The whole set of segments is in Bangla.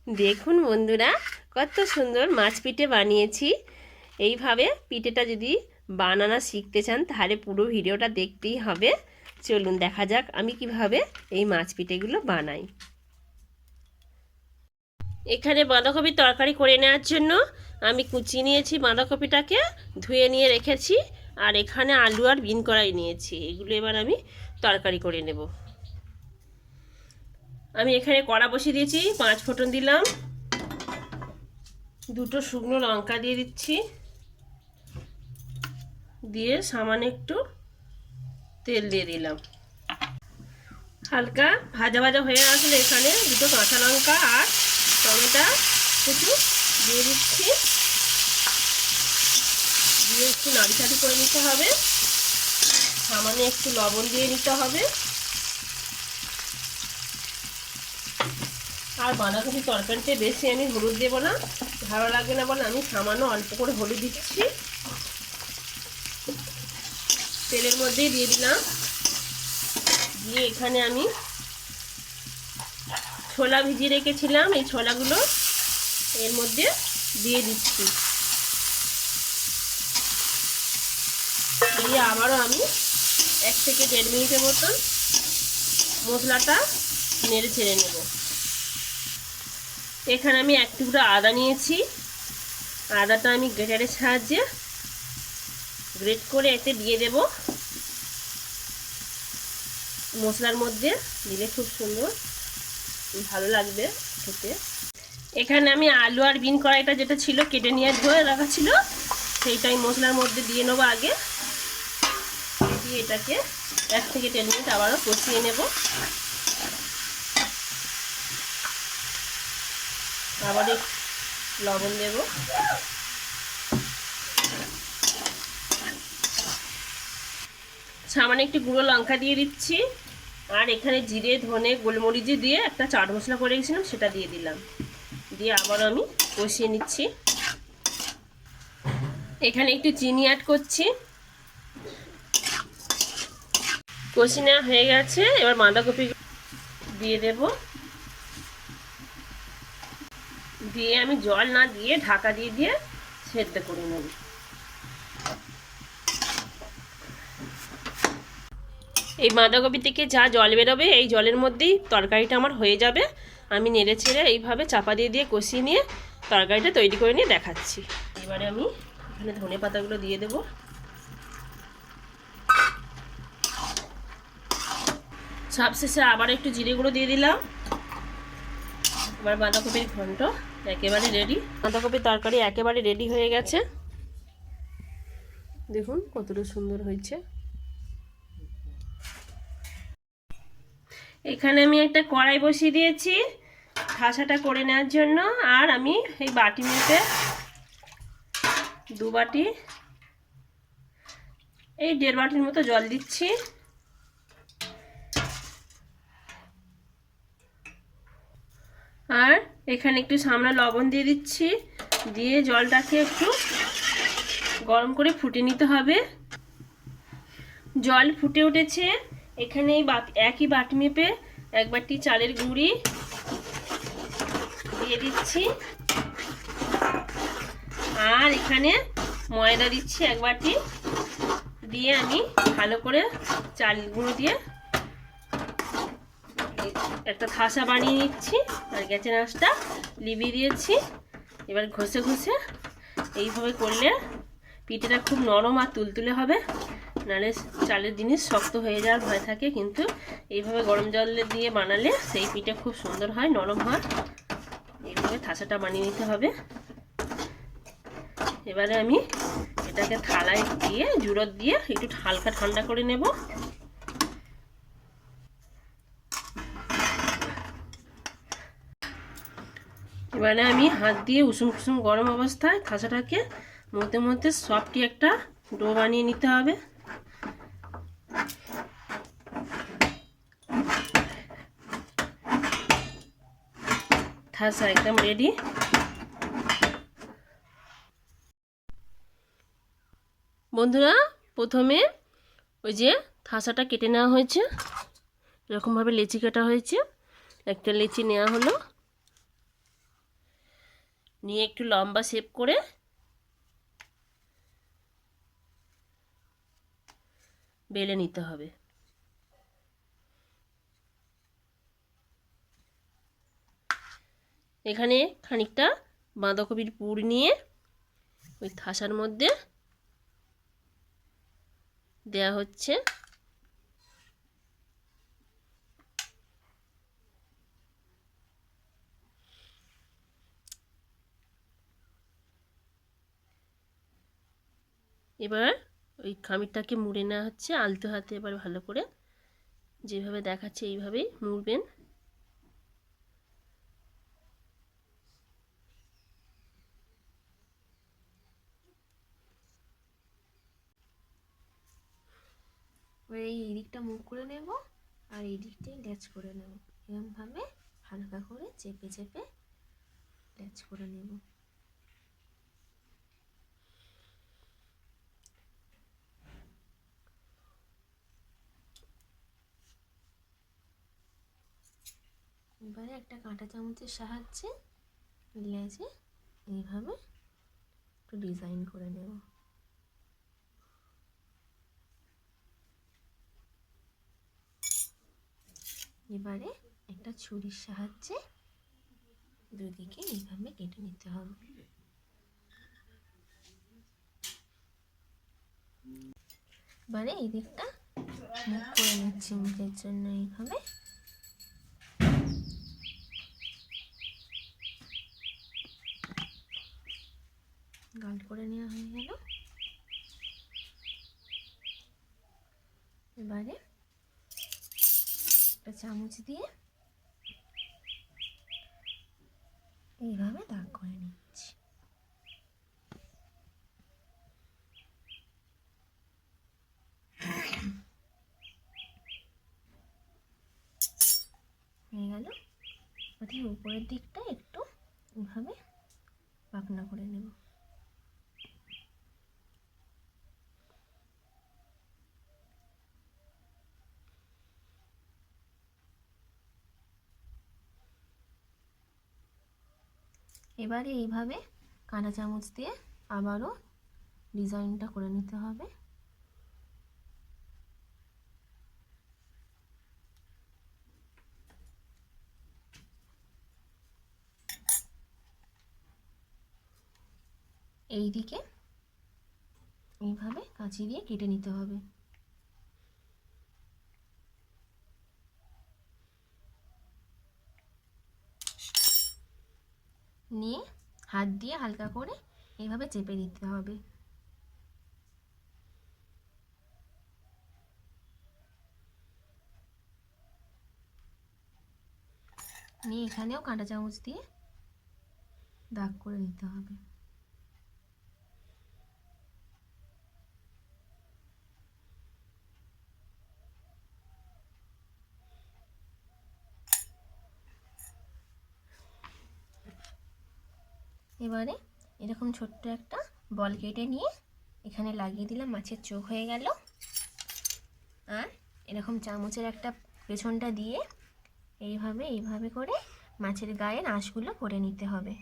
দেখুন বন্ধুরা, কত সুন্দর মাছ পিঠে বানিয়েছি। এইভাবে পিঠেটা যদি বানানো শিখতে চান তাহলে পুরো ভিডিওটা দেখতেই হবে। চলুন দেখা যাক আমি কিভাবে এই মাছ পিঠেগুলো বানাই। এখানে বাঁধাকপির তরকারি করে নেওয়ার জন্য আমি কুচিয়ে নিয়েছি, বাঁধাকপিটাকে ধুয়ে নিয়ে রেখেছি। আর এখানে আলু আর বিন কড়াই নিয়েছি, এগুলো এবার আমি তরকারি করে নেব। আমি এখানে কড়া বসিয়ে দিয়েছি, 5 ফোঁটন দিলাম, 2টো শুকনো লঙ্কা দিয়ে দিচ্ছি, দিয়ে সামান্য একটু তেল দিয়ে দিলাম। হালকা ভাজা ভাজা হয়ে আসলে এখানে 2টো কাঁচা লঙ্কা আর টমেটো কুচি দিয়ে দিচ্ছি, দিয়ে একটু নাড়িচাড়ি করে নিতে হবে। সামান্য একটু লবণ দিয়ে নিতে হবে। আর বাঁধাকপি তরকারিতে বেশি আমি হলুদ দেবো না, ভালো লাগবে না বলে আমি সামান্য অল্প করে হলুদ দিচ্ছি। তেলের মধ্যেই দিয়ে দিলাম। দিয়ে এখানে আমি ছোলা ভিজিয়ে রেখেছিলাম, এই ছোলাগুলো এর মধ্যে দিয়ে দিচ্ছি। দিয়ে আবারও আমি 1 থেকে 1.5 মিনিটের মতন মশলাটা নেড়ে ছেড়ে নেব। এখানে আমি 1 টুকরো আদা নিয়েছি, আদাটা আমি গ্রেটারের সাহায্যে গ্রেট করে এতে দিয়ে দেব। মশলার মধ্যে দিলে খুব সুন্দর ভালো লাগবে খেতে। এখানে আমি আলু আর বিন কড়াইটা যেটা ছিল কেটে নিয়ে ধুয়ে রাখা ছিল, সেইটাই মশলার মধ্যে দিয়ে নেবো আগে। দিয়ে এটাকে 1 থেকে 1.5 মিনিট আবারও কষিয়ে নেব। আবার লবণ দেব। সামান্য একটু গুঁড়ো লঙ্কা দিয়ে দিচ্ছি। আর এখানে জিরে ধনে গোলমরিচ দিয়ে একটা চাট মশলা করে রেখেছিলাম, সেটা দিয়ে দিলাম। দিয়ে আবার আমি কষিয়ে নিচ্ছি। এখানে একটু চিনি অ্যাড করছি। কষি নেওয়া হয়ে গেছে, এবার বাঁধাকপি দিয়ে দেব। দিয়ে আমি জল না দিয়ে ঢাকা দিয়ে দিয়ে সেদ্ধ করে নেব। এই বাঁধাকপি থেকে যা জল বেরোবে এই জলের মধ্যেই তরকারিটা আমার হয়ে যাবে। আমি নেড়ে ছেড়ে এইভাবে চাপা দিয়ে দিয়ে কষিয়ে নিয়ে তরকারিটা তৈরি করে নিয়ে দেখাচ্ছি। এবারে আমি এখানে ধনে পাতাগুলো দিয়ে দেব। সবশেষে আবার একটু জিরে গুঁড়ো দিয়ে দিলাম। এবার বাঁধাকপির ঘন্ট একেবারে রেডি। বাঁধাকপির তরকারি একেবারে রেডি হয়ে গেছে। দেখুন কতটা সুন্দর হয়েছে। এখানে আমি একটা কড়াই বসিয়ে দিয়েছি ঠাসাটা করে নেওয়ার জন্য। আর আমি এই বাটি মেপে 2 বাটি, এই 1.5 বাটির মতো জল দিচ্ছি। আর এখানে একটু সামনে লবণ দিয়ে দিচ্ছি। দিয়ে জলটাকে একটু গরম করে ফুটে নিতে হবে। জল ফুটে উঠেছে। এখানে একই বাটি মেপে 1 বাটি চালের গুঁড়ি দিয়ে দিচ্ছি। আর এখানে ময়দা দিচ্ছি 1 বাটি। দিয়ে আমি ভালো করে চাল গুঁড়ো দিয়ে একটা থাসা বানিয়ে নিচ্ছি। আর গ্যাসের আঁচটা লিভিয়ে দিয়েছি। এবার ঘষে ঘষে এইভাবে করলে পিঠেটা খুব নরম আর তুলতুলে হবে, নাহলে চালের জিনিস শক্ত হয়ে যাওয়ার ভয় থাকে। কিন্তু এইভাবে গরম জল দিয়ে বানালে সেই পিঠে খুব সুন্দর হয়, নরম হয়। এইভাবে থাসাটা বানিয়ে নিতে হবে। এবারে আমি এটাকে থালায় দিয়ে জুড়ো দিয়ে একটু হালকা ঠান্ডা করে নেব। এবারে আমি হাত দিয়ে উষুম কুসুম গরম অবস্থায় থাসাটাকে মধ্যে মধ্যে সফটি একটা ডো বানিয়ে নিতে হবে। থাসা একদম রেডি। বন্ধুরা, প্রথমে ওই যে থাসাটা কেটে নেওয়া হয়েছে, এরকমভাবে লেচি কাটা হয়েছে। একটা লেচি নেওয়া হলো, নিয়ে একটু লম্বা শেপ করে বেলে নিতে হবে। এখানে খানিকটা বাঁধাকপির পুর নিয়ে ওই থাসার মধ্যে দেয়া হচ্ছে। এবার ওই খামিরটাকে মুড়ে নেওয়া হচ্ছে আলতো হাতে। এবার ভালো করে যেভাবে দেখাচ্ছে এইভাবেই মুড়বেন। এই দিকটা মুখ করে নেব আর এই দিকটাই ল্যাচ করে নেব। এরকমভাবে হালকা করে চেপে চেপে ল্যাচ করে নেব। এবারে একটা কাঁটা চামচের সাহায্যে লেজে এইভাবে একটু ডিজাইন করে নেব। এবারে একটা ছুরির সাহায্যে দুদিকে এইভাবে কেটে নিতে হবে। এবারে এই দিকটা মুখ করে নিচ্ছি মুখের জন্য এইভাবে। গাঢ় করে নেওয়া হয়ে গেল। এবারে একটা চামচ দিয়ে এইভাবে দাগ করে নিচ্ছি। হয়ে গেল। ওদের উপরের দিকটা একটু এইভাবে পাকনা করে নেব। এবারে এইভাবে কাঁটা চামচ দিয়ে আবারও ডিজাইনটা করে নিতে হবে। এই দিকে এইভাবে কাঁচি দিয়ে কেটে নিতে হবে। নিয়ে হাত দিয়ে হালকা করে এইভাবে চেপে দিতে হবে। নিয়ে এখানেও কাঁটা চামচ দিয়ে দাগ করে নিতে হবে। এবারে এরকম ছোট্ট একটা বল কেটে নিয়ে এখানে লাগিয়ে দিলাম, মাছের চোখ হয়ে গেল। আর এরকম চামচের একটা পেছনটা দিয়ে এইভাবে করে মাছের গায়ের আঁশগুলো করে নিতে হবে।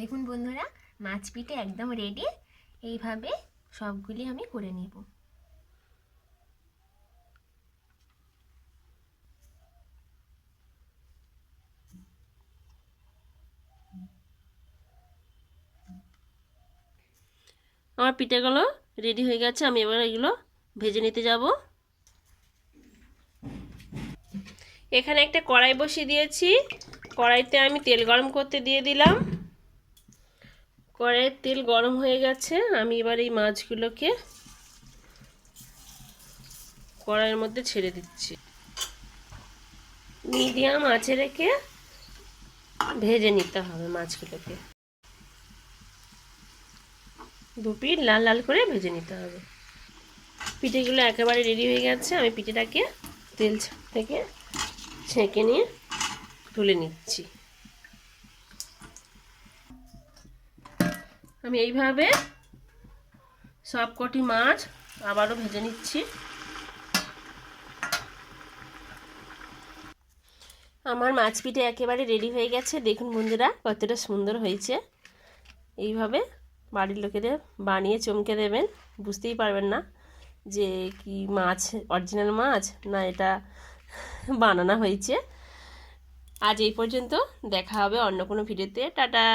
দেখুন বন্ধুরা, মাছ পিঠে একদম রেডি। এইভাবে সবগুলি আমি করে নিব। আমার পিঠেগুলো রেডি হয়ে গেছে। আমি এবার এগুলো ভেজে নিতে যাব। এখানে একটা কড়াই বসিয়ে দিয়েছি। কড়াইতে আমি তেল গরম করতে দিয়ে দিলাম। কড়াইয়ের তেল গরম হয়ে গেছে। আমি এবার এই মাছগুলোকে কড়াইয়ের মধ্যে ছেড়ে দিচ্ছি। মিডিয়াম আঁচে রেখে ভেজে নিতে হবে মাছগুলোকে। দু পিঠ লাল লাল করে ভেজে নিতে হবে। পিঠেগুলো একেবারে রেডি হয়ে গেছে। আমি পিঠেটাকে তেল থেকে ছেঁকে নিয়ে তুলে নিচ্ছি। আমি এইভাবে সব কটি মাছ আবারও ভেজে নিচ্ছি। আমার মাছ পিঠে একেবারে রেডি হয়ে গেছে। দেখুন বন্ধুরা কতটা সুন্দর হয়েছে। এইভাবে বাড়ির লোকেদের বানিয়ে চমকে দেবেন, বুঝতেই পারবেন না যে কি মাছ, অরিজিনাল মাছ না এটা বানানো হয়েছে। আজ এই পর্যন্ত, দেখা হবে অন্য কোনো ভিডিওতে। টাটা।